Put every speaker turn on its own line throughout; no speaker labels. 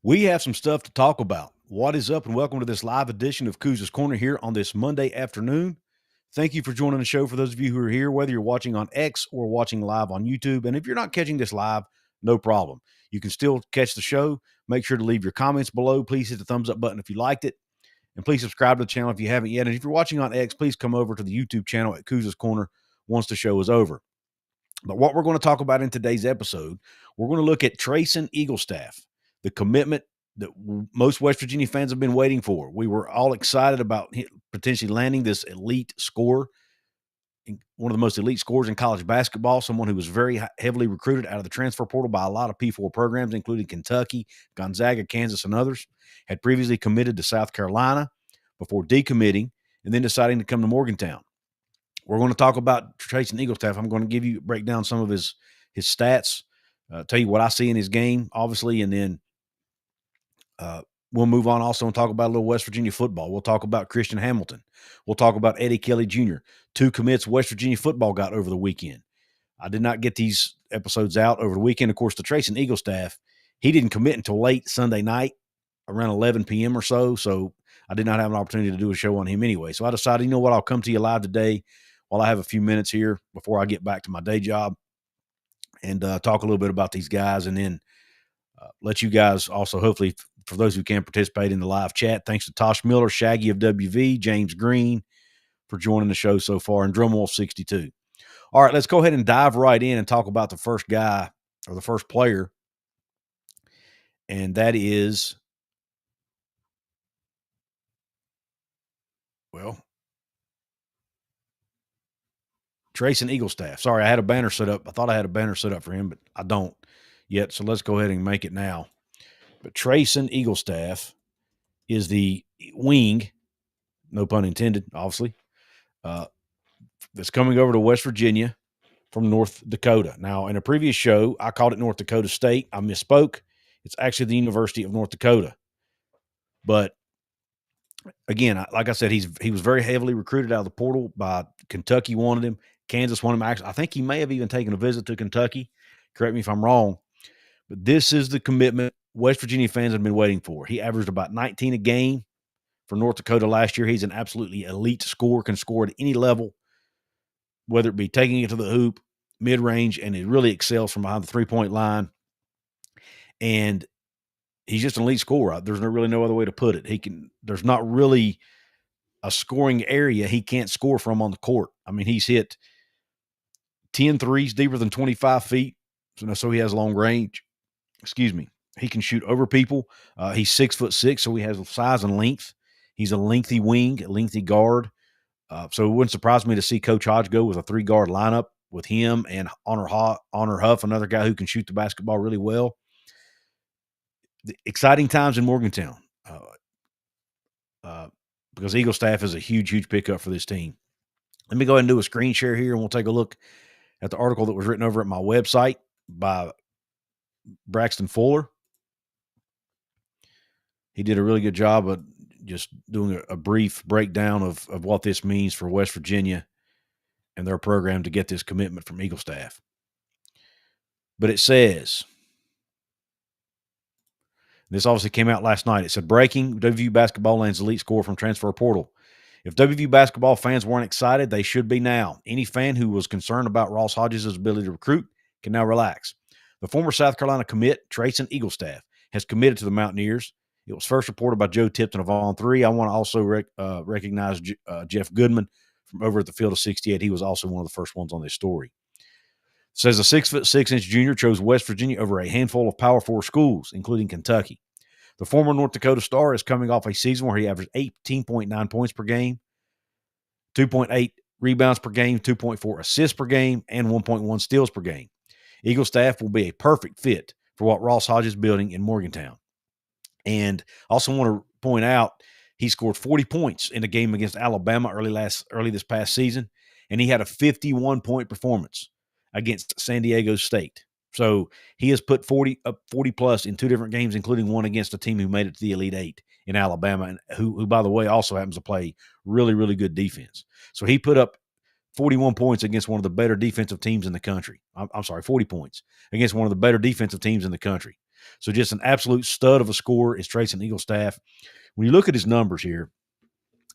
We have some stuff to talk about. What is up, and welcome to this live edition of Couz's Corner here on this Monday afternoon. Thank you for joining the show for those of you who are here, whether you're watching on X or watching live on YouTube. And if you're not catching this live, no problem. You can still catch the show. Make sure to leave your comments below. Please hit the thumbs up button if you liked it. And please subscribe to the channel if you haven't yet. And if you're watching on X, please come over to the YouTube channel at Couz's Corner once the show is over. But what we're going to talk about in today's episode, we're going to look at Treysen Eaglestaff, the commitment that most West Virginia fans have been waiting for. We were all excited about potentially landing this elite scorer, one of the most elite scorers in college basketball, someone who was very heavily recruited out of the transfer portal by a lot of P4 programs, including Kentucky, Gonzaga, Kansas, and others. Had previously committed to South Carolina before decommitting and then deciding to come to Morgantown. We're going to talk about Treysen Eaglestaff. I'm going to break down some of his stats, tell you what I see in his game, obviously, and then we'll move on also and talk about a little West Virginia football. We'll talk about Christian Hamilton. We'll talk about Eddie Kelly Jr., 2 commits West Virginia football got over the weekend. I did not get these episodes out over the weekend. Of course, the Treysen Eaglestaff, he didn't commit until late Sunday night, around 11 p.m. or so I did not have an opportunity to do a show on him anyway. So I decided, you know what, I'll come to you live today while I have a few minutes here before I get back to my day job and talk a little bit about these guys, and then let you guys also, hopefully, for those who can participate in the live chat, thanks to Tosh Miller, Shaggy of WV, James Green for joining the show so far, and Drumwolf 62. All right, let's go ahead and dive right in and talk about the first guy or the first player, and that is, well, Treysen Eaglestaff. Sorry, I had a banner set up. I thought I had a banner set up for him, but I don't yet. So let's go ahead and make it now. But Treysen Eaglestaff is the wing, no pun intended, obviously, that's coming over to West Virginia from North Dakota. Now, in a previous show, I called it North Dakota State. I misspoke. It's actually the University of North Dakota. But again, like I said, he was very heavily recruited out of the portal by Kentucky. Wanted him. Kansas wanted him. Actually, I think he may have even taken a visit to Kentucky. Correct me if I'm wrong. But this is the commitment West Virginia fans have been waiting for. He averaged about 19 a game for North Dakota last year. He's an absolutely elite scorer, can score at any level, whether it be taking it to the hoop, mid-range, and he really excels from behind the three-point line. And he's just an elite scorer. There's really no other way to put it. There's not really a scoring area he can't score from on the court. I mean, he's hit 10 threes deeper than 25 feet, so he has long range. Excuse me. He can shoot over people. He's 6'6", so he has size and length. He's a lengthy wing, a lengthy guard. So it wouldn't surprise me to see Coach Hodge go with a 3-guard lineup with him and Honor Huff, another guy who can shoot the basketball really well. The exciting times in Morgantown because Eaglestaff is a huge, huge pickup for this team. Let me go ahead and do a screen share here, and we'll take a look at the article that was written over at my website by Braxton Fuller. He did a really good job of just doing a brief breakdown of what this means for West Virginia and their program to get this commitment from Eaglestaff. But it says, this obviously came out last night. It said, breaking, WVU basketball lands elite scorer from transfer portal. If WVU basketball fans weren't excited, they should be now. Any fan who was concerned about Ross Hodges' ability to recruit can now relax. The former South Carolina commit, Treysen Eaglestaff, has committed to the Mountaineers. It was first reported by Joe Tipton of On 3. I want to also recognize Jeff Goodman from over at the Field of 68. He was also one of the first ones on this story. It says a 6'6" junior chose West Virginia over a handful of Power 4 schools, including Kentucky. The former North Dakota star is coming off a season where he averaged 18.9 points per game, 2.8 rebounds per game, 2.4 assists per game, and 1.1 steals per game. Eaglestaff will be a perfect fit for what Ross Hodge is building in Morgantown. And I also want to point out he scored 40 points in a game against Alabama early this past season, and he had a 51-point performance against San Diego State. So he has put 40 plus in 2 different games, including one against a team who made it to the Elite Eight in Alabama, and who by the way, also happens to play really, really good defense. So he put up 41 points against one of the better defensive teams in the country. I'm sorry, 40 points against one of the better defensive teams in the country. So just an absolute stud of a scorer is Treysen Eaglestaff. When you look at his numbers here,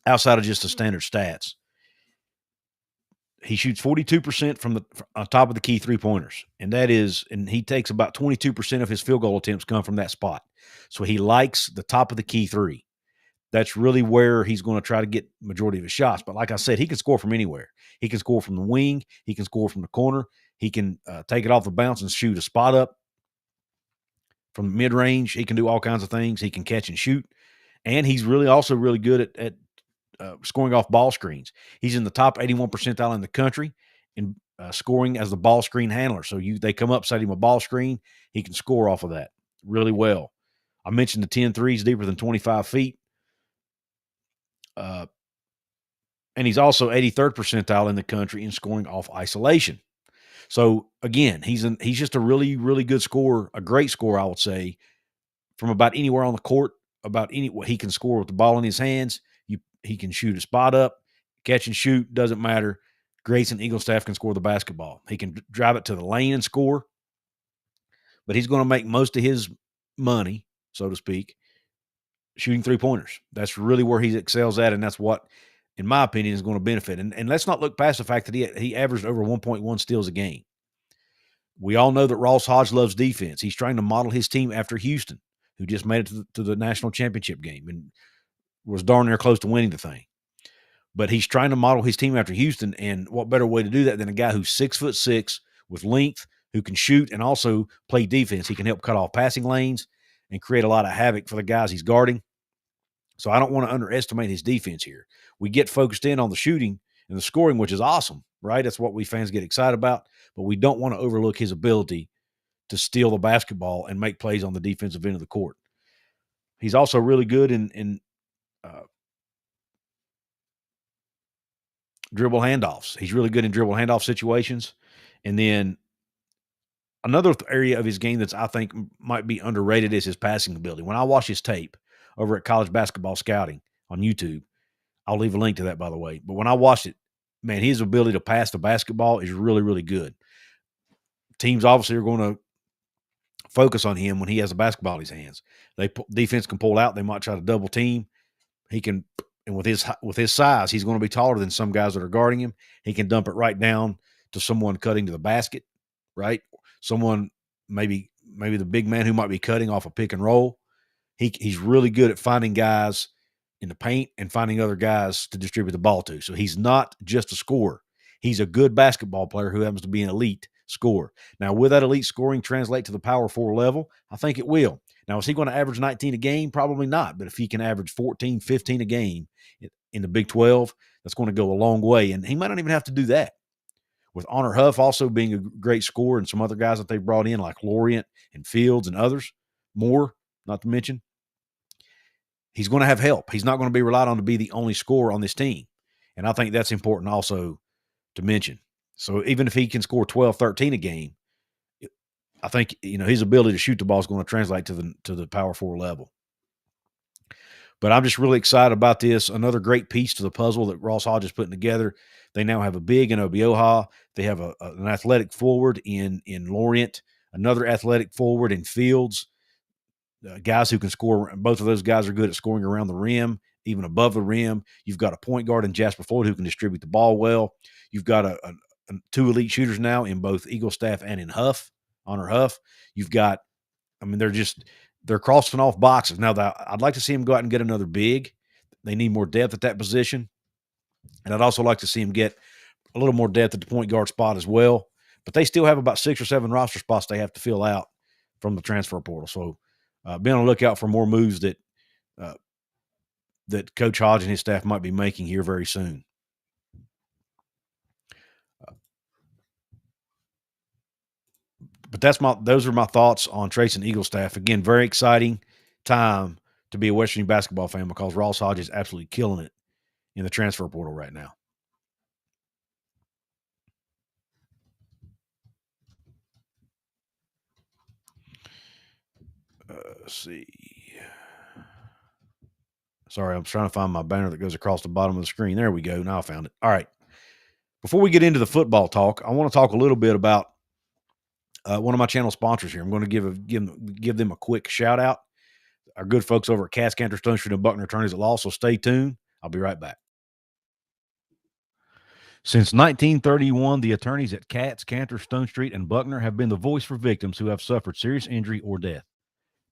outside of just the standard stats, he shoots 42% from the on top of the key three-pointers. And he takes about 22% of his field goal attempts come from that spot. So he likes the top of the key three. That's really where he's going to try to get majority of his shots. But like I said, he can score from anywhere. He can score from the wing. He can score from the corner. He can take it off the bounce and shoot a spot up from mid-range. He can do all kinds of things. He can catch and shoot. And he's also really good at scoring off ball screens. He's in the top 81 percentile in the country in scoring as the ball screen handler. So they come up, set him a ball screen. He can score off of that really well. I mentioned the 10 threes deeper than 25 feet. And he's also 83rd percentile in the country in scoring off isolation. So again, he's just a really, really good scorer, a great scorer, I would say, from about anywhere on the court. He can score with the ball in his hands. He can shoot a spot up, catch and shoot, doesn't matter. Treysen Eaglestaff can score the basketball. He can drive it to the lane and score, but he's going to make most of his money, so to speak, shooting three-pointers. That's really where he excels at, and that's what, in my opinion, is going to benefit. And let's not look past the fact that he averaged over 1.1 steals a game. We all know that Ross Hodge loves defense. He's trying to model his team after Houston, who just made it to the national championship game and was darn near close to winning the thing. But he's trying to model his team after Houston, and what better way to do that than a guy who's 6'6" with length, who can shoot and also play defense. He can help cut off passing lanes and create a lot of havoc for the guys he's guarding. So I don't want to underestimate his defense here. We get focused in on the shooting and the scoring, which is awesome, right? That's what we fans get excited about. But we don't want to overlook his ability to steal the basketball and make plays on the defensive end of the court. He's also really good in dribble handoffs. He's really good in dribble handoff situations. And then another area of his game that's I think might be underrated is his passing ability. When I watch his tape over at College Basketball Scouting on YouTube, I'll leave a link to that, by the way. But when I watched it, man, his ability to pass the basketball is really, really good. Teams obviously are going to focus on him when he has the basketball in his hands. Defense can pull out. They might try to double team. He can, and with his size, he's going to be taller than some guys that are guarding him. He can dump it right down to someone cutting to the basket, right? Someone maybe the big man who might be cutting off a pick and roll. He's really good at finding guys in the paint and finding other guys to distribute the ball to. So he's not just a scorer. He's a good basketball player who happens to be an elite scorer. Now, will that elite scoring translate to the Power 4 level? I think it will. Now, is he going to average 19 a game? Probably not. But if he can average 14, 15 a game in the Big 12, that's going to go a long way. And he might not even have to do that. With Honor Huff also being a great scorer and some other guys that they've brought in like Lorient and Fields and others, more, not to mention, he's going to have help. He's not going to be relied on to be the only scorer on this team. And I think that's important also to mention. So even if he can score 12, 13 a game, I think, his ability to shoot the ball is going to translate to the Power 4 level. But I'm just really excited about this. Another great piece to the puzzle that Ross Hodge is putting together. They now have a big in Obioha. They have an athletic forward in Lorient, another athletic forward in Fields. Guys who can score. Both of those guys are good at scoring around the rim, even above the rim. You've got a point guard in Jasper Floyd who can distribute the ball well. You've got two elite shooters now in both Eaglestaff and in Huff, Honor Huff. You've got, they're crossing off boxes. Now, I'd like to see him go out and get another big. They need more depth at that position. And I'd also like to see him get a little more depth at the point guard spot as well. But they still have about 6 or 7 roster spots they have to fill out from the transfer portal. So be on the lookout for more moves that Coach Hodge and his staff might be making here very soon. But those are my thoughts on Treysen Eaglestaff. Again, very exciting time to be a West Virginia basketball fan because Ross Hodge is absolutely killing it in the transfer portal right now. Let's see. Sorry, I'm trying to find my banner that goes across the bottom of the screen. There we go. Now I found it. All right. Before we get into the football talk, I want to talk a little bit about one of my channel sponsors here. I'm going to give them a quick shout out. Our good folks over at Katz, Cantor, Stone Street, and Buckner Attorneys at Law. So stay tuned. I'll be right back. Since 1931, the attorneys at Katz, Cantor, Stone Street, and Buckner have been the voice for victims who have suffered serious injury or death.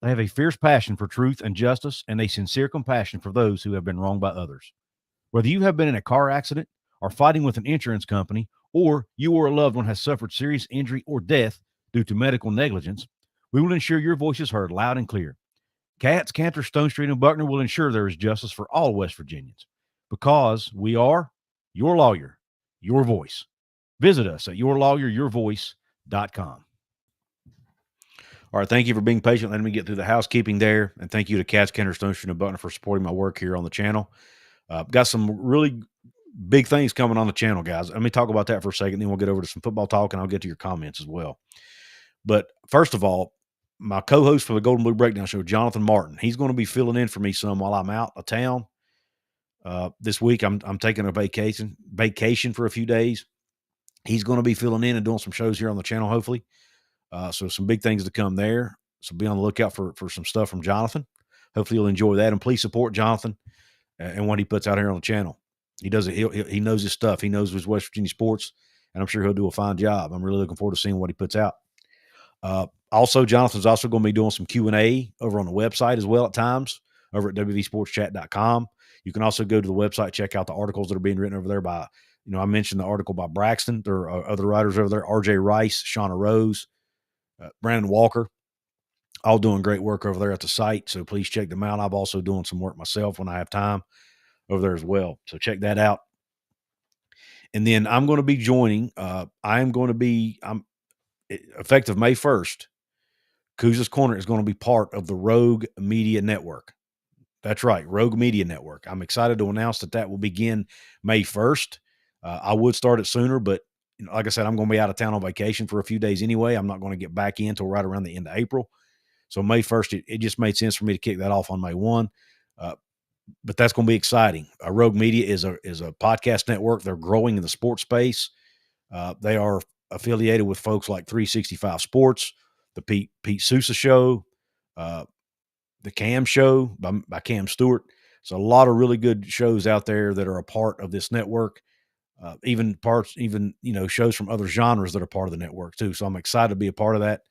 They have a fierce passion for truth and justice and a sincere compassion for those who have been wronged by others. Whether you have been in a car accident, are fighting with an insurance company, or you or a loved one has suffered serious injury or death due to medical negligence, we will ensure your voice is heard loud and clear. Katz, Cantor, Stone Street, and Buckner will ensure there is justice for all West Virginians because we are your lawyer, your voice. Visit us at yourlawyeryourvoice.com. All right, thank you for being patient. Letting me get through the housekeeping there, and thank you to Katz, Cantor, Stone Street, and Buckner for supporting my work here on the channel. Got some really big things coming on the channel, guys. Let me talk about that for a second, then we'll get over to some football talk, and I'll get to your comments as well. But first of all, my co-host for the Golden Blue Breakdown Show, Jonathan Martin, he's going to be filling in for me some while I'm out of town. This week, I'm taking a vacation for a few days. He's going to be filling in and doing some shows here on the channel, hopefully. So some big things to come there. So be on the lookout for some stuff from Jonathan. Hopefully you'll enjoy that, and please support Jonathan and what he puts out here on the channel. He does it. He knows his stuff. He knows his West Virginia sports, and I'm sure he'll do a fine job. I'm really looking forward to seeing what he puts out. Also, Jonathan's also going to be doing some Q&A over on the website as well at times over at wvsportschat.com. You can also go to the website, check out the articles that are being written over there by, I mentioned the article by Braxton. There are other writers over there, RJ Rice, Shauna Rose, Brandon Walker, all doing great work over there at the site. So please check them out. I'm also doing some work myself when I have time over there as well. So check that out. And then I'm going to be joining, I'm effective May 1st, Couz's Corner is going to be part of the Rogue Media Network. That's right, Rogue Media Network. I'm excited to announce that will begin May 1st. I would start it sooner, but like I said, I'm going to be out of town on vacation for a few days anyway. I'm not going to get back in until right around the end of April. So May 1st, it just made sense for me to kick that off on May 1. But that's going to be exciting. Rogue Media is a podcast network. They're growing in the sports space. They are affiliated with folks like 365 Sports, the Pete Sousa Show, the Cam Show by Cam Stewart. So a lot of really good shows out there that are a part of this network. Even shows from other genres that are part of the network too. So I'm excited to be a part of that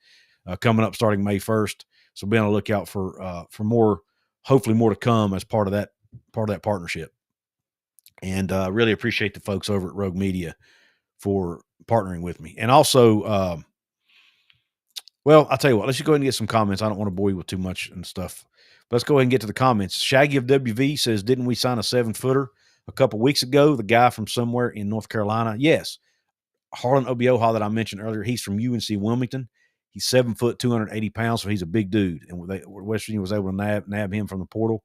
coming up starting May 1st. So be on the lookout for more, hopefully more to come as part of that partnership. And really appreciate the folks over at Rogue Media for partnering with me. And also, well, I'll tell you what, let's just go ahead and get some comments. I don't want to bore you with too much and stuff. But let's go ahead and get to the comments. Shaggy of WV says, didn't we sign a 7-footer a couple weeks ago? The guy from somewhere in North Carolina. Yes. Harlan Obioha that I mentioned earlier, he's from UNC Wilmington. He's 7 foot, 280 pounds, so he's a big dude. And West Virginia was able to nab him from the portal.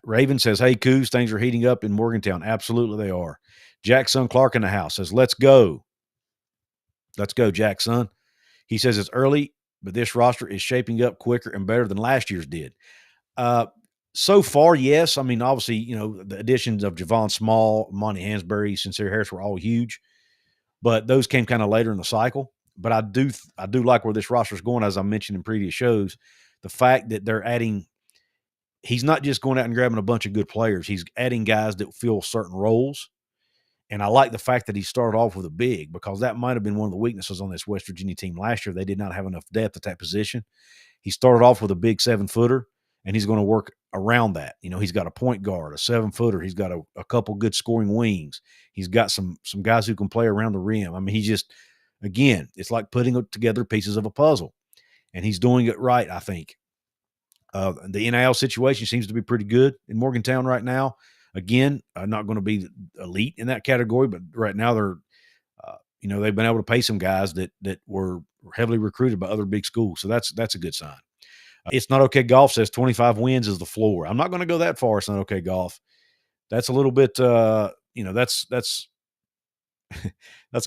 Raven says, hey, Couz, things are heating up in Morgantown. Absolutely they are. Jackson Clark in the house says, let's go. Let's go, Jackson. He says it's early, but this roster is shaping up quicker and better than last year's did. So far, yes. I mean, obviously, the additions of Javon Small, Monty Hansberry, Sincere Harris were all huge, but those came kind of later in the cycle. But I do like where this roster is going, as I mentioned in previous shows. The fact that they're adding, he's not just going out and grabbing a bunch of good players. He's adding guys that fill certain roles. And I like the fact that he started off with a big, because that might have been one of the weaknesses on this West Virginia team last year. They did not have enough depth at that position. He started off with a big 7-footer, and he's going to work around that. He's got a point guard, a 7-footer. He's got a couple good scoring wings. He's got some guys who can play around the rim. I mean, he just, again, it's like putting together pieces of a puzzle, and he's doing it right, I think. The NIL situation seems to be pretty good in Morgantown right now. Again, not going to be elite in that category, but right now they're, they've been able to pay some guys that were heavily recruited by other big schools. So that's a good sign. It's Not Okay Golf says 25 wins is the floor. I'm not going to go that far. It's Not Okay Golf. That's a little bit, that's that's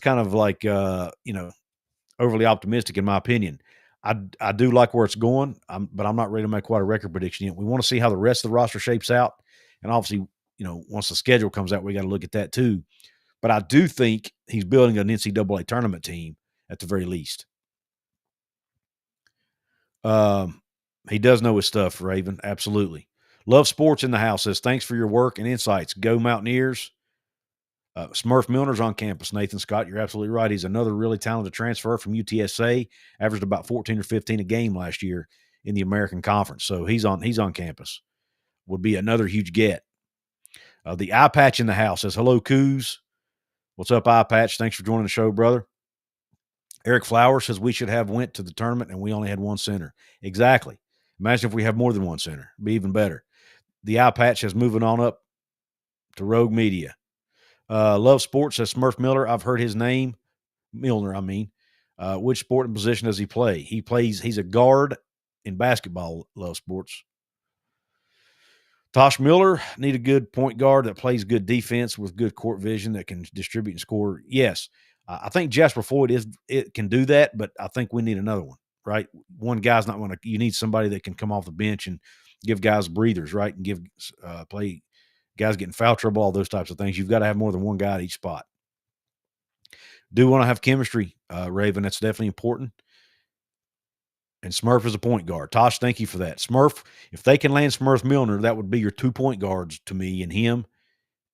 kind of like, overly optimistic in my opinion. I do like where it's going, but I'm not ready to make quite a record prediction yet. We want to see how the rest of the roster shapes out. And obviously, once the schedule comes out, we got to look at that too. But I do think he's building an NCAA tournament team, at the very least. He does know his stuff, Raven. Absolutely. Love Sports in the house says, thanks for your work and insights. Go Mountaineers. Smurf Milner's on campus. Nathan Scott, you're absolutely right. He's another really talented transfer from UTSA. Averaged about 14 or 15 a game last year in the American Conference. So he's on campus. Would be another huge get. The Eye Patch in the house says, hello, Couz. What's up, Eye Patch? Thanks for joining the show, brother. Eric Flowers says we should have went to the tournament and we only had one center. Exactly. Imagine if we have more than one center. It'd be even better. The Eye Patch says moving on up to Rogue Media. Love Sports says Smurf Miller. I've heard his name. Milner, I mean. Which sport and position does he play? He's a guard in basketball, Love Sports. Tosh Miller, need a good point guard that plays good defense with good court vision that can distribute and score. Yes. I think Jasper Floyd can do that, but I think we need another one, right? One guy's not going to – you need somebody that can come off the bench and give guys breathers, right, and give play guys getting foul trouble, all those types of things. You've got to have more than one guy at each spot. Do want to have chemistry, Raven. That's definitely important. And Smurf is a point guard. Tosh, thank you for that. Smurf, if they can land Smurf Milner, that would be your 2 point guards to me and him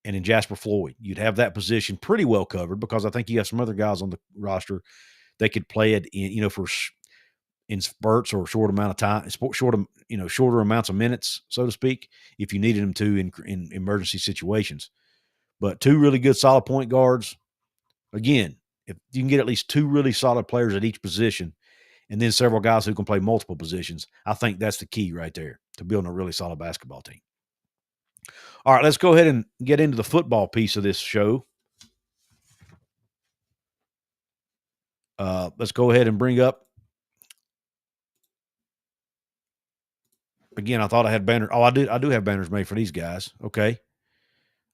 and in Jasper Floyd. You'd have that position pretty well covered because I think you have some other guys on the roster that could play it in, in spurts or short amount of time, shorter amounts of minutes, so to speak, if you needed them to in emergency situations. But 2 really good solid point guards. Again, if you can get at least 2 really solid players at each position and then several guys who can play multiple positions, I think that's the key right there to building a really solid basketball team. All right, let's go ahead and get into the football piece of this show. Let's go ahead and bring up. Again, I thought I had banners. Oh, I do have banners made for these guys. Okay.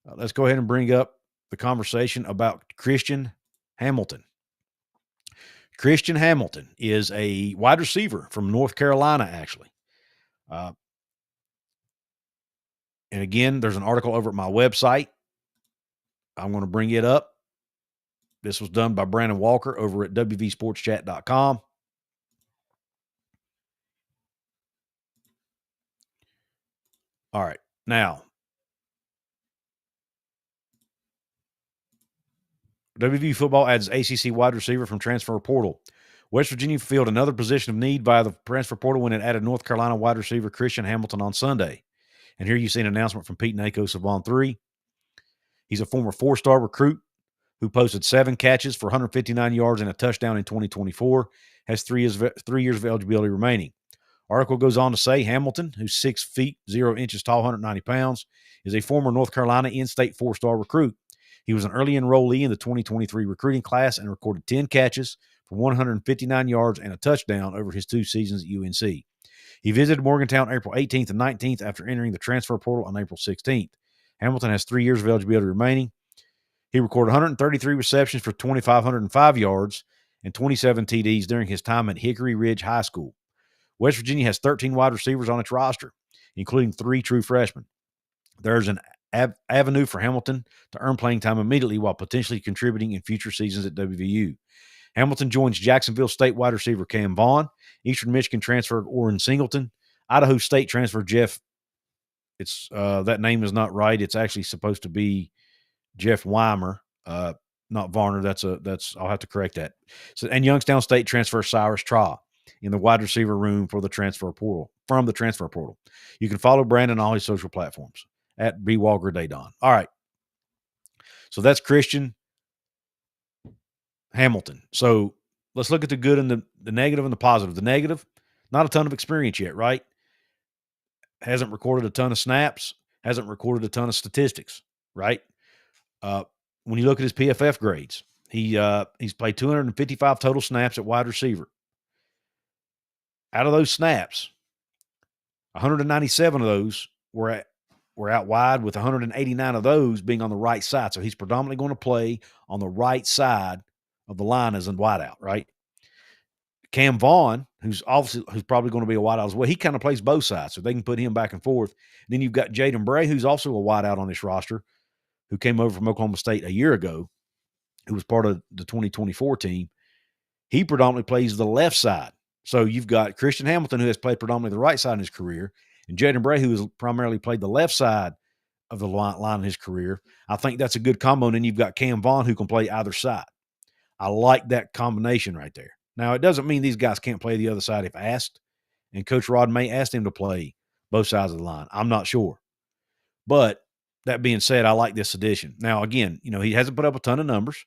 Let's go ahead and bring up the conversation about Christian Hamilton. Christian Hamilton is a wide receiver from North Carolina, actually. And again, there's an article over at my website. I'm going to bring it up. This was done by Brandon Walker over at wvsportschat.com. All right. Now, WVU football adds ACC wide receiver from transfer portal. West Virginia filled another position of need via the transfer portal when it added North Carolina wide receiver Christian Hamilton on Sunday. And here you see an announcement from Pete Nakos of On 3. He's a former 4-star recruit who posted 7 catches for 159 yards and a touchdown in 2024, has 3 years of eligibility remaining. Article goes on to say Hamilton, who's 6 feet 0 inches tall, 190 pounds, is a former North Carolina in-state 4-star recruit. He was an early enrollee in the 2023 recruiting class and recorded 10 catches for 159 yards and a touchdown over his 2 seasons at UNC. He visited Morgantown April 18th and 19th after entering the transfer portal on April 16th. Hamilton has 3 years of eligibility remaining. He recorded 133 receptions for 2,505 yards and 27 TDs during his time at Hickory Ridge High School. West Virginia has 13 wide receivers on its roster, including 3 true freshmen. There's an avenue for Hamilton to earn playing time immediately while potentially contributing in future seasons at WVU. Hamilton joins Jacksonville State wide receiver Cam Vaughn, Eastern Michigan transfer Orrin Singleton, Idaho State transfer Jeff. It's that name is not right. It's actually supposed to be Jeff Weimer, not Varner. That's I'll have to correct that. So, and Youngstown State transfer Cyrus Traw in the wide receiver room for the transfer portal. You can follow Brandon on all his social platforms at B Walker Daydon. All right. So that's Christian Hamilton. So let's look at the good and the negative and the positive. The negative, not a ton of experience yet, right? Hasn't recorded a ton of snaps, hasn't recorded a ton of statistics, right? When you look at his PFF grades, he's played 255 total snaps at wide receiver. Out of those snaps, 197 of those were out wide, with 189 of those being on the right side. So he's predominantly going to play on the right side of the line as a wideout, right? Cam Vaughn, who's probably going to be a wideout as well, he kind of plays both sides, so they can put him back and forth. And then you've got Jaden Bray, who's also a wideout on this roster, who came over from Oklahoma State a year ago, who was part of the 2024 team. he predominantly plays the left side. So you've got Christian Hamilton, who has played predominantly the right side in his career, and Jaden Bray, who has primarily played the left side of the line in his career. I think that's a good combo. And then you've got Cam Vaughn, who can play either side. I like that combination right there. Now, it doesn't mean these guys can't play the other side if asked, and Coach Rod may ask them to play both sides of the line. I'm not sure. But that being said, I like this addition. Now, again, he hasn't put up a ton of numbers,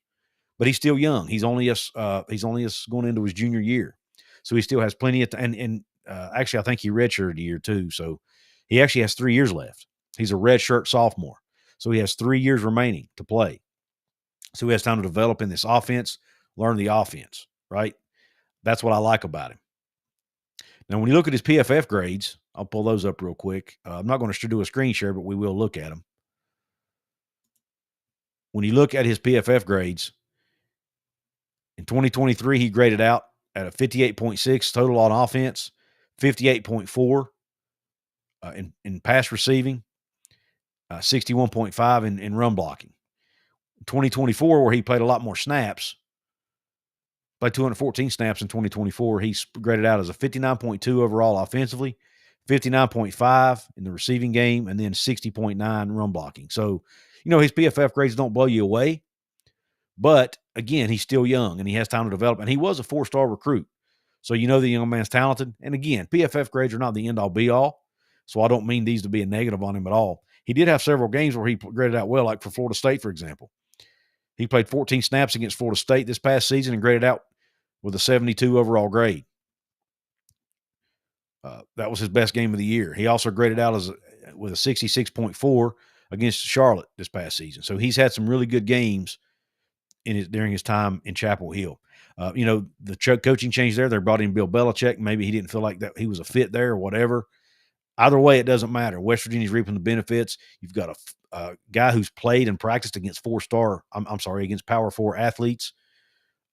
but he's still young. He's only going into his junior year, so he still has plenty of time. And actually, I think he redshirted a year too, so he actually has 3 years left. He's a redshirt sophomore, so he has 3 years remaining to play. So he has time to develop in this offense, learn the offense, right? That's what I like about him. Now, when you look at his PFF grades, I'll pull those up real quick. I'm not going to do a screen share, but we will look at them. When you look at his PFF grades, in 2023, he graded out at a 58.6 total on offense, 58.4 in pass receiving, 61.5 in run blocking. 2024, where he played a lot more snaps, played 214 snaps in 2024, he's graded out as a 59.2 overall offensively, 59.5 in the receiving game, and then 60.9 run blocking. So, his PFF grades don't blow you away, but again, he's still young and he has time to develop, and he was a 4-star recruit. So the young man's talented. And again, PFF grades are not the end-all be-all, so I don't mean these to be a negative on him at all. He did have several games where he graded out well, like for Florida State, for example. He played 14 snaps against Florida State this past season and graded out with a 72 overall grade. That was his best game of the year. He also graded out with a 66.4 against Charlotte this past season. So he's had some really good games during his time in Chapel Hill. The coaching change there. They brought in Bill Belichick. Maybe he didn't feel like that he was a fit there or whatever. Either way, it doesn't matter. West Virginia's reaping the benefits. You've got a guy who's played and practiced against against Power 4 athletes,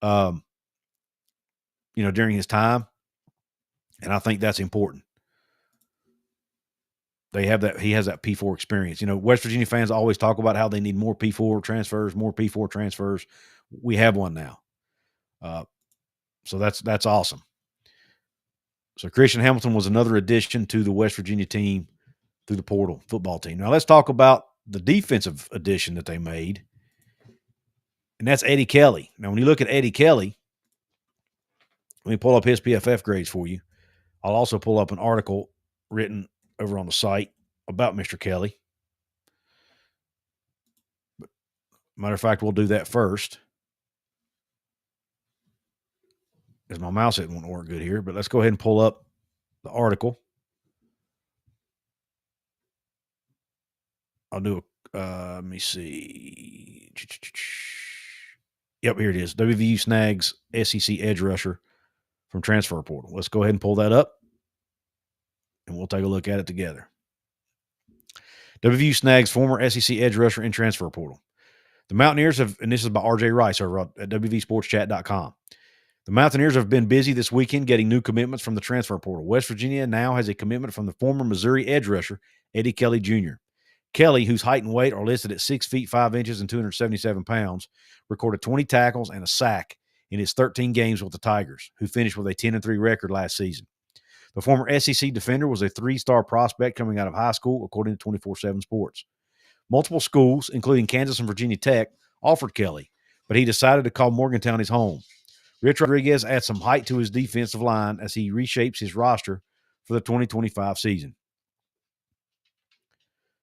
during his time. And I think that's important. He has that P4 experience. West Virginia fans always talk about how they need more P4 transfers. We have one now. So that's awesome. So Christian Hamilton was another addition to the West Virginia team through the portal football team. Now let's talk about the defensive addition that they made, and that's Eddie Kelly. Now, when you look at Eddie Kelly, let me pull up his PFF grades for you. I'll also pull up an article written over on the site about Mr. Kelly. But matter of fact, we'll do that first, because my mouse isn't want to work good here. But let's go ahead and pull up the article. I'll do let me see. Yep, here it is. WVU snags SEC edge rusher from transfer portal. Let's go ahead and pull that up, and we'll take a look at it together. WVU snags former SEC edge rusher in transfer portal. The Mountaineers have, and this is by RJ Rice over at WVSportsChat.com. The Mountaineers have been busy this weekend getting new commitments from the transfer portal. West Virginia now has a commitment from the former Missouri edge rusher, Eddie Kelly Jr. Kelly, whose height and weight are listed at 6 feet 5 inches and 277 pounds, recorded 20 tackles and a sack in his 13 games with the Tigers, who finished with a 10-3 record last season. The former SEC defender was a 3-star prospect coming out of high school, according to 24/7 Sports. Multiple schools, including Kansas and Virginia Tech, offered Kelly, but he decided to call Morgantown his home. Rich Rodriguez adds some height to his defensive line as he reshapes his roster for the 2025 season.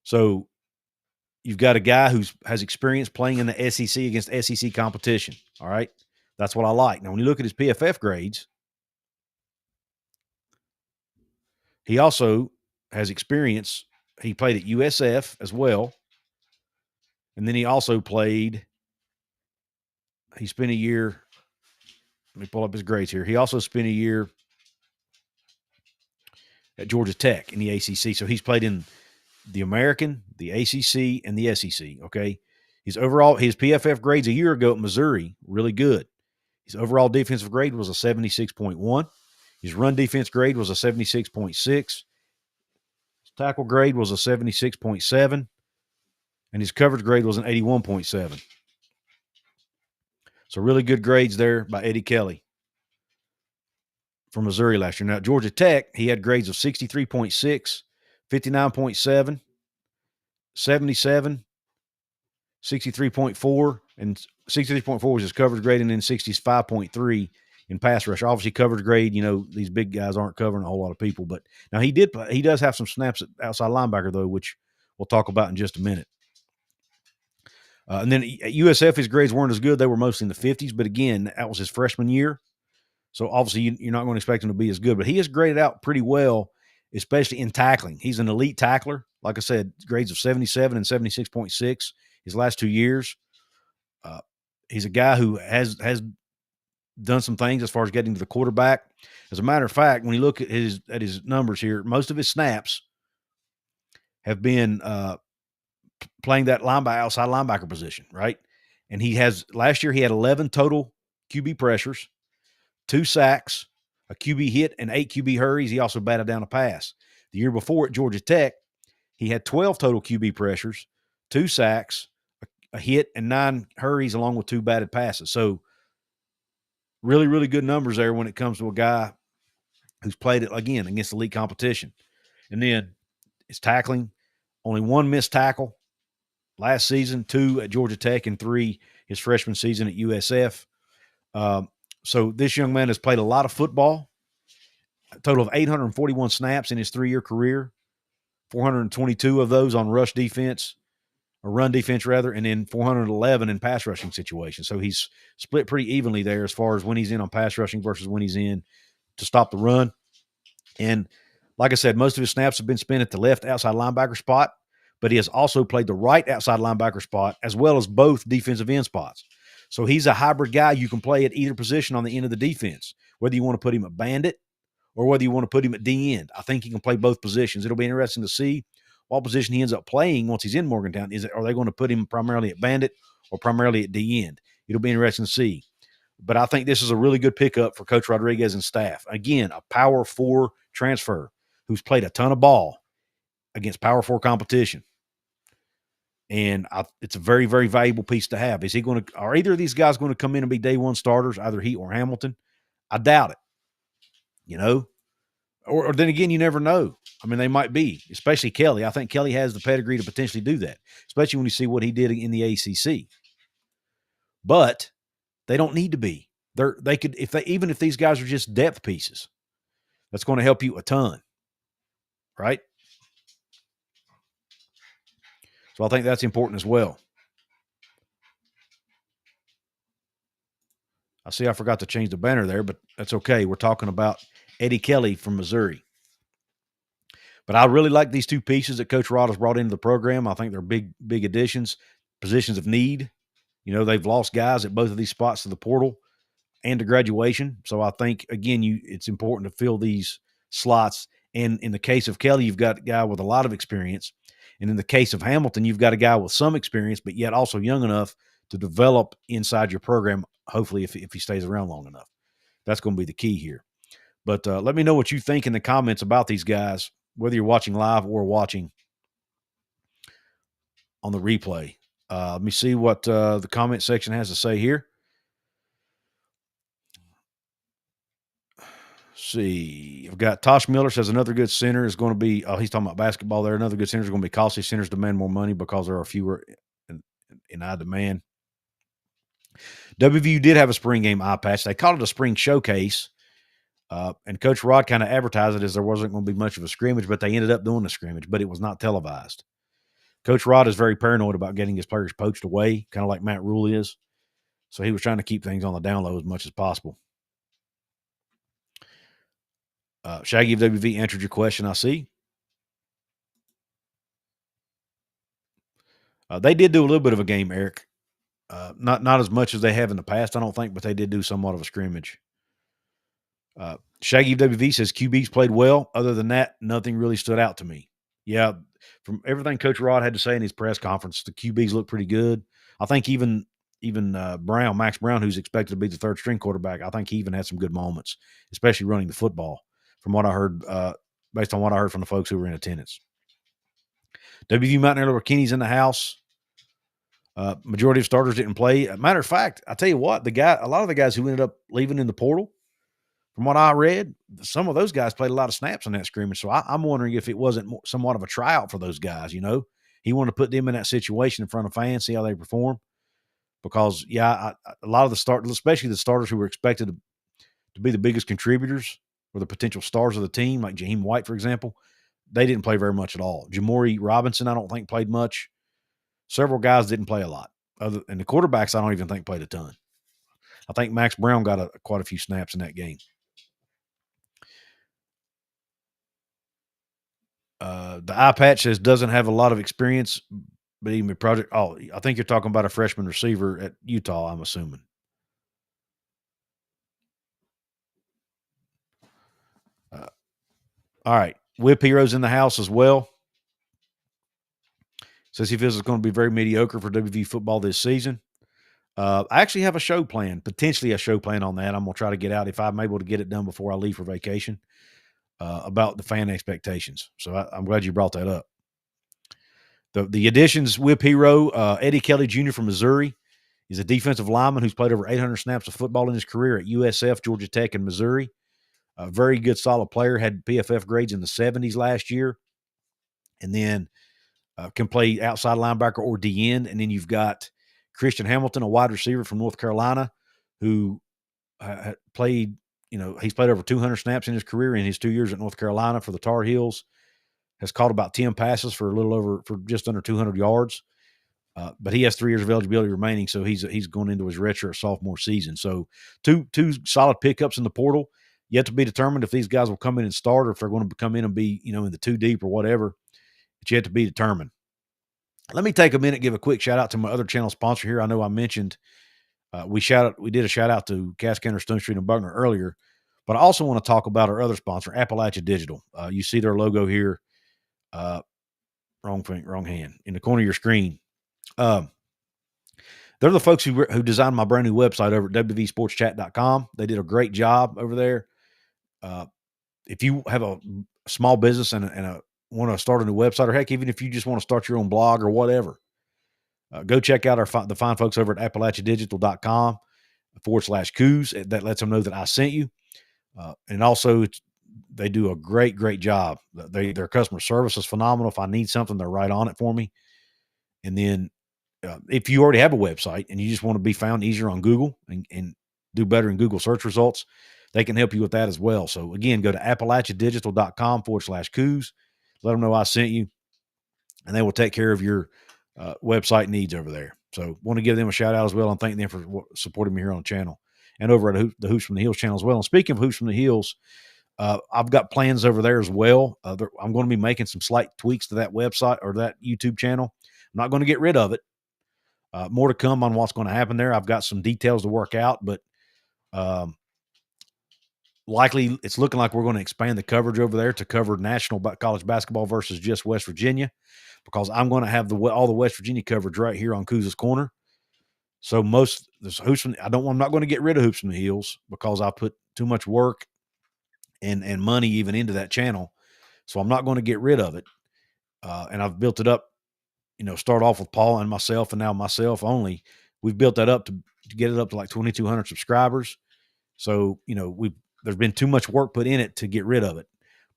So you've got a guy who has experience playing in the SEC against SEC competition. All right. That's what I like. Now, when you look at his PFF grades, he also has experience. He played at USF as well. And then he also he spent a year. Let me pull up his grades here. He also spent a year at Georgia Tech in the ACC. So he's played in the American, the ACC, and the SEC, okay? His PFF grades a year ago at Missouri, really good. His overall defensive grade was a 76.1. His run defense grade was a 76.6. His tackle grade was a 76.7. And his coverage grade was an 81.7. So really good grades there by Eddie Kelly. from Missouri last year. Now, at Georgia Tech, he had grades of 63.6, 59.7, 77, 63.4, and 63.4 was his coverage grade, and then 65.3 in pass rush. Obviously, coverage grade, these big guys aren't covering a whole lot of people. But now he does have some snaps at outside linebacker, though, which we'll talk about in just a minute. And then at USF, his grades weren't as good. They were mostly in the 50s. But again, that was his freshman year. So obviously, you're not going to expect him to be as good. But he has graded out pretty well, especially in tackling. He's an elite tackler. Like I said, grades of 77 and 76.6 his last 2 years. He's a guy who has done some things as far as getting to the quarterback. As a matter of fact, when you look at his numbers here, most of his snaps have been playing that outside linebacker position, right? And last year he had 11 total QB pressures, 2 sacks, a QB hit, and 8 QB hurries. He also batted down a pass. The year before at Georgia Tech, he had 12 total QB pressures, 2 sacks, a hit, and 9 hurries along with 2 batted passes. So really, really good numbers there when it comes to a guy who's played it, again, against elite competition. And then his tackling, only 1 missed tackle last season, 2 at Georgia Tech, and 3 his freshman season at USF. So this young man has played a lot of football, a total of 841 snaps in his 3-year career, 422 of those on run defense, and then 411 in pass rushing situations. So he's split pretty evenly there as far as when he's in on pass rushing versus when he's in to stop the run. And like I said, most of his snaps have been spent at the left outside linebacker spot, but he has also played the right outside linebacker spot as well as both defensive end spots. So he's a hybrid guy you can play at either position on the end of the defense, whether you want to put him at bandit or whether you want to put him at D end. I think he can play both positions. It'll be interesting to see what position he ends up playing once he's in Morgantown. Are they going to put him primarily at bandit or primarily at D end? It'll be interesting to see. But I think this is a really good pickup for Coach Rodriguez and staff. Again, a Power 4 transfer who's played a ton of ball against Power 4 competition. And it's a very, very valuable piece to have. Are either of these guys going to come in and be day one starters, either he or Hamilton? I doubt it, Or then again, you never know. I mean, they might be, especially Kelly. I think Kelly has the pedigree to potentially do that, especially when you see what he did in the ACC. But they don't need to be. They could, even if these guys are just depth pieces, that's going to help you a ton, right? So I think that's important as well. I see I forgot to change the banner there, but that's okay. We're talking about Eddie Kelly from Missouri. But I really like these 2 pieces that Coach Rod has brought into the program. I think they're big, big additions, positions of need. They've lost guys at both of these spots to the portal and to graduation. So I think, again, it's important to fill these slots. And in the case of Kelly, you've got a guy with a lot of experience. And in the case of Hamilton, you've got a guy with some experience, but yet also young enough to develop inside your program, hopefully, if he stays around long enough. That's going to be the key here. But let me know what you think in the comments about these guys, whether you're watching live or watching on the replay. Let me see what the comment section has to say here. See, I've got Tosh Miller says another good center is going to be, he's talking about basketball there. Another good center is going to be costly. Centers demand more money because there are fewer in high demand. WVU did have a spring game eye patch. They called it a spring showcase. And Coach Rod kind of advertised it as there wasn't going to be much of a scrimmage, but they ended up doing a scrimmage, but it was not televised. Coach Rod is very paranoid about getting his players poached away, kind of like Matt Rule is. So he was trying to keep things on the down low as much as possible. Shaggy of WV answered your question, I see. They did do a little bit of a game, Eric. Not as much as they have in the past, I don't think, but they did do somewhat of a scrimmage. Shaggy of WV says QBs played well. Other than that, nothing really stood out to me. Yeah, from everything Coach Rod had to say in his press conference, the QBs look pretty good. I think even Max Brown, who's expected to be the third string quarterback, I think he even had some good moments, especially running the football, from what I heard, based on what I heard from the folks who were in attendance. WVU Mountaineer Kenny's in the house. Majority of starters didn't play. Matter of fact, I tell you what, a lot of the guys who ended up leaving in the portal from what I read, some of those guys played a lot of snaps in that scrimmage. So I'm wondering if it wasn't somewhat of a tryout for those guys. He wanted to put them in that situation in front of fans, see how they perform. Because a lot of the starters, especially the starters who were expected to be the biggest contributors or the potential stars of the team, like Jaheim White, for example, they didn't play very much at all. Jamori Robinson, I don't think played much. Several guys didn't play a lot. And the quarterbacks, I don't even think played a ton. I think Max Brown got quite a few snaps in that game. The eye patch says doesn't have a lot of experience, but even project. Oh, I think you're talking about a freshman receiver at Utah, I'm assuming. All right. Whip Hero's in the house as well. Says he feels it's going to be very mediocre for WVU football this season. I actually have a show plan, potentially a show plan on that. I'm going to try to get out if I'm able to get it done before I leave for vacation about the fan expectations. So I'm glad you brought that up. The additions, Whip Hero, Eddie Kelly Jr. from Missouri. He's a defensive lineman who's played over 800 snaps of football in his career at USF, Georgia Tech, and Missouri. A very good, solid player. Had PFF grades in the 70s last year. And then can play outside linebacker or DN. And then you've got Christian Hamilton, a wide receiver from North Carolina, who played, he's played over 200 snaps in his career in his 2 years at North Carolina for the Tar Heels. Has caught about 10 passes for just under 200 yards. But he has 3 years of eligibility remaining, so he's going into his redshirt sophomore season. So two solid pickups in the portal. Yet to be determined if these guys will come in and start or if they're going to come in and be, in the 2 deep or whatever. It's yet to be determined. Let me take a minute, give a quick shout out to my other channel sponsor here. I know I mentioned we did a shout out to Cass Counter, Stone Street, and Buckner earlier, but I also want to talk about our other sponsor, Appalachia Digital. You see their logo here. Wrong hand in the corner of your screen. They're the folks who designed my brand new website over at wvsportschat.com. They did a great job over there. If you have a small business and want to start a new website, or heck, even if you just want to start your own blog or whatever, go check out the fine folks over at appalachiadigital.com/Couz. That lets them know that I sent you. And also, they do a great, great job. Their customer service is phenomenal. If I need something, they're right on it for me. And then if you already have a website and you just want to be found easier on Google and do better in Google search results, they can help you with that as well. So, again, go to appalachiadigital.com/Couz. Let them know I sent you, and they will take care of your website needs over there. So, want to give them a shout out as well and thank them for supporting me here on the channel and over at the Hoops from the Hills channel as well. And speaking of Hoops from the Hills, I've got plans over there as well. I'm going to be making some slight tweaks to that website or that YouTube channel. I'm not going to get rid of it. More to come on what's going to happen there. I've got some details to work out, but likely it's looking like we're going to expand the coverage over there to cover national college basketball versus just West Virginia, because I'm going to have all the West Virginia coverage right here on Couz's Corner. So I'm not going to get rid of Hoops from the Hills because I put too much work and money even into that channel. So I'm not going to get rid of it. And I've built it up, start off with Paul and myself, and now myself only. We've built that up to get it up to like 2,200 subscribers. So, there's been too much work put in it to get rid of it,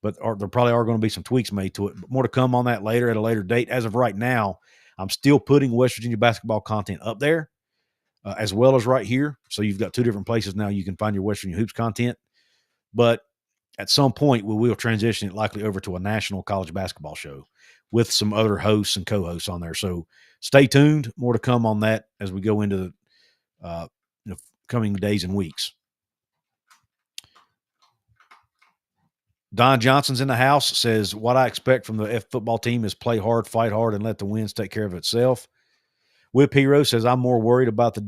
but there probably are going to be some tweaks made to it. But more to come on that later at a later date. As of right now, I'm still putting West Virginia basketball content up there as well as right here. So you've got 2 different places now you can find your West Virginia hoops content. But at some point, we will transition it likely over to a national college basketball show with some other hosts and co-hosts on there. So stay tuned. More to come on that as we go into the coming days and weeks. Don Johnson's in the house, says, what I expect from the F football team is play hard, fight hard, and let the wins take care of itself. Whip Hero says, I'm more worried about the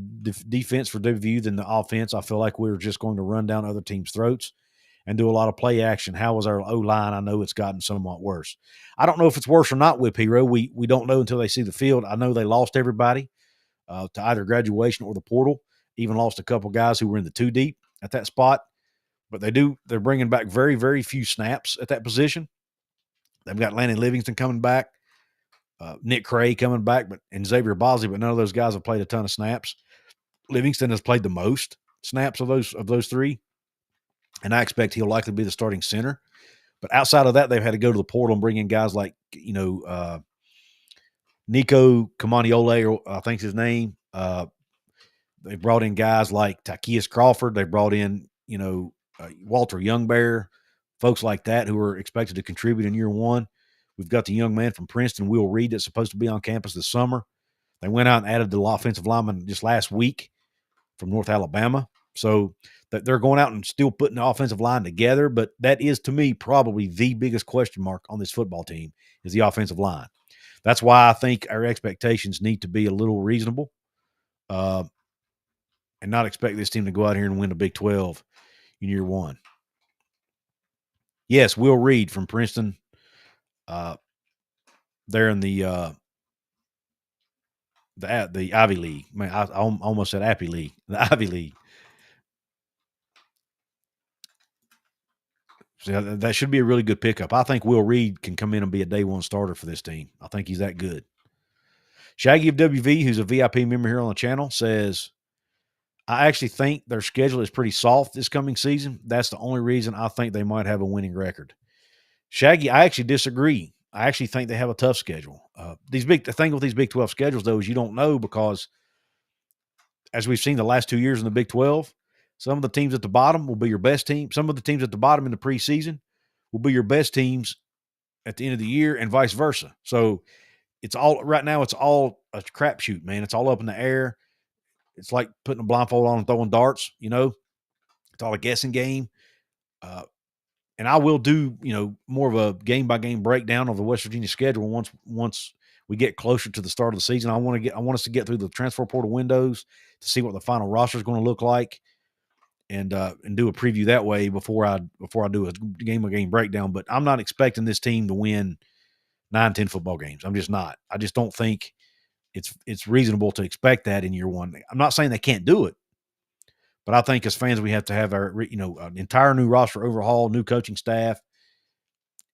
defense for WVU than the offense. I feel like we're just going to run down other teams' throats and do a lot of play action. How was our O-line? I know it's gotten somewhat worse. I don't know if it's worse or not, Whip Hero. We don't know until they see the field. I know they lost everybody to either graduation or the portal, even lost a couple guys who were in the 2 deep at that spot. But they're bringing back very, very few snaps at that position. They've got Landon Livingston coming back, Nick Cray coming back, and Xavier Bosley, but none of those guys have played a ton of snaps. Livingston has played the most snaps of those 3. and I expect he'll likely be the starting center. But outside of that, they've had to go to the portal and bring in guys like, Nico Kamaniole, or I think's his name. They brought in guys like Takias Crawford. They brought in, Walter Youngbear, folks like that who are expected to contribute in year one. We've got the young man from Princeton, Will Reed, that's supposed to be on campus this summer. They went out and added the offensive lineman just last week from North Alabama. So that they're going out and still putting the offensive line together. But that is, to me, probably the biggest question mark on this football team is the offensive line. That's why I think our expectations need to be a little reasonable, and not expect this team to go out here and win the Big 12 in year one. Yes, Will Reed from Princeton. They're in the Ivy League. Man, I almost said Appy League. The Ivy League. So that should be a really good pickup. I think Will Reed can come in and be a day one starter for this team. I think he's that good. Shaggy of WV, who's a VIP member here on the channel, says, I actually think their schedule is pretty soft this coming season. That's the only reason I think they might have a winning record. Shaggy, I actually disagree. I actually think they have a tough schedule. The thing with these Big 12 schedules, though, is you don't know, because as we've seen the last 2 years in the Big 12, some of the teams at the bottom will be your best team. Some of the teams at the bottom in the preseason will be your best teams at the end of the year, and vice versa. So it's all right now. It's all a crapshoot, man. It's all up in the air. It's like putting a blindfold on and throwing darts. It's all a guessing game. And I will do, more of a game by game breakdown of the West Virginia schedule once we get closer to the start of the season. I want us to get through the transfer portal windows to see what the final roster is going to look like, and do a preview that way before I do a game by game breakdown. But I'm not expecting this team to win 9-10 football games. I'm just not. I just don't think it's reasonable to expect that in year one. I'm not saying they can't do it, but I think as fans we have to have our an entire new roster overhaul, new coaching staff.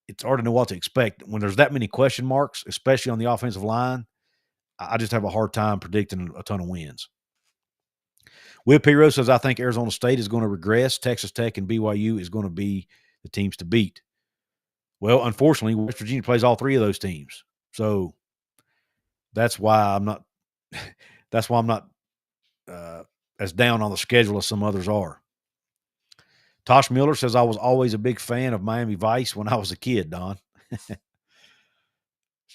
It's hard to know what to expect when there's that many question marks, especially on the offensive line. I just have a hard time predicting a ton of wins. Will Piro says, I think Arizona State is going to regress. Texas Tech and BYU is going to be the teams to beat. Well, unfortunately, West Virginia plays all three of those teams. So that's why I'm not as down on the schedule as some others are. Tosh Miller says, I was always a big fan of Miami Vice when I was a kid, Don.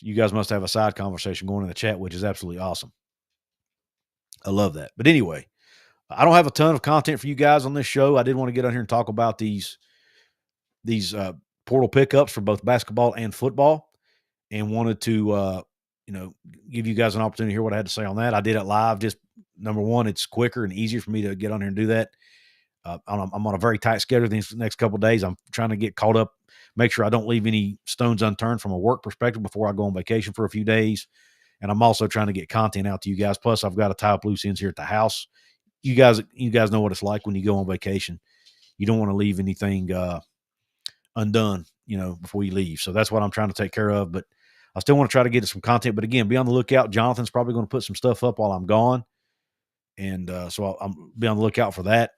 You guys must have a side conversation going in the chat, which is absolutely awesome. I love that. But anyway, I don't have a ton of content for you guys on this show. I did want to get on here and talk about these portal pickups for both basketball and football, and wanted to give you guys an opportunity to hear what I had to say on that. I did it live. Just number one, it's quicker and easier for me to get on here and do that. I'm on a very tight schedule these next couple of days. I'm trying to get caught up, make sure I don't leave any stones unturned from a work perspective before I go on vacation for a few days. And I'm also trying to get content out to you guys. Plus, I've got to tie up loose ends here at the house. You guys know what it's like when you go on vacation. You don't want to leave anything undone, before you leave. So that's what I'm trying to take care of. But I still want to try to get some content. But again, be on the lookout. Jonathan's probably going to put some stuff up while I'm gone. And so I'll be on the lookout for that.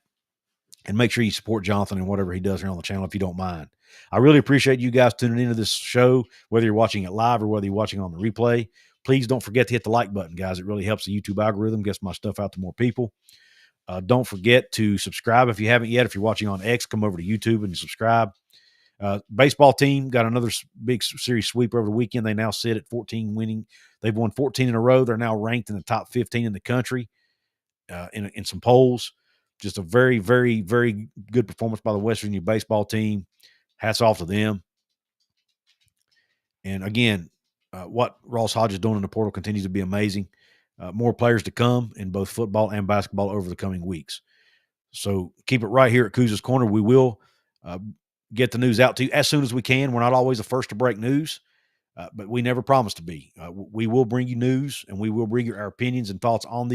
And make sure you support Jonathan and whatever he does here on the channel, if you don't mind. I really appreciate you guys tuning into this show, whether you're watching it live or whether you're watching on the replay. Please don't forget to hit the like button, guys. It really helps the YouTube algorithm, gets my stuff out to more people. Don't forget to subscribe if you haven't yet. If you're watching on X, come over to YouTube and subscribe. Baseball team got another big series sweep over the weekend. They now sit at 14 winning. They've won 14 in a row. They're now ranked in the top 15 in the country in some polls. Just a very, very, very good performance by the West Virginia baseball team. Hats off to them. And again, what Ross Hodge is doing in the portal continues to be amazing. More players to come in both football and basketball over the coming weeks. So keep it right here at Couz's Corner. We will get the news out to you as soon as we can. We're not always the first to break news, but we never promise to be. We will bring you news, and we will bring you our opinions and thoughts on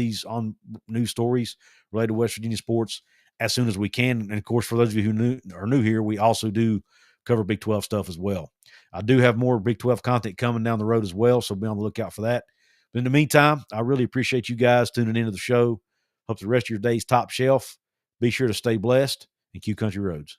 news stories related to West Virginia sports as soon as we can. And of course, for those of you who are new here, we also do cover Big 12 stuff as well. I do have more Big 12 content coming down the road as well, so be on the lookout for that. But in the meantime, I really appreciate you guys tuning into the show. Hope the rest of your day's top shelf. Be sure to stay blessed and Q Country Roads.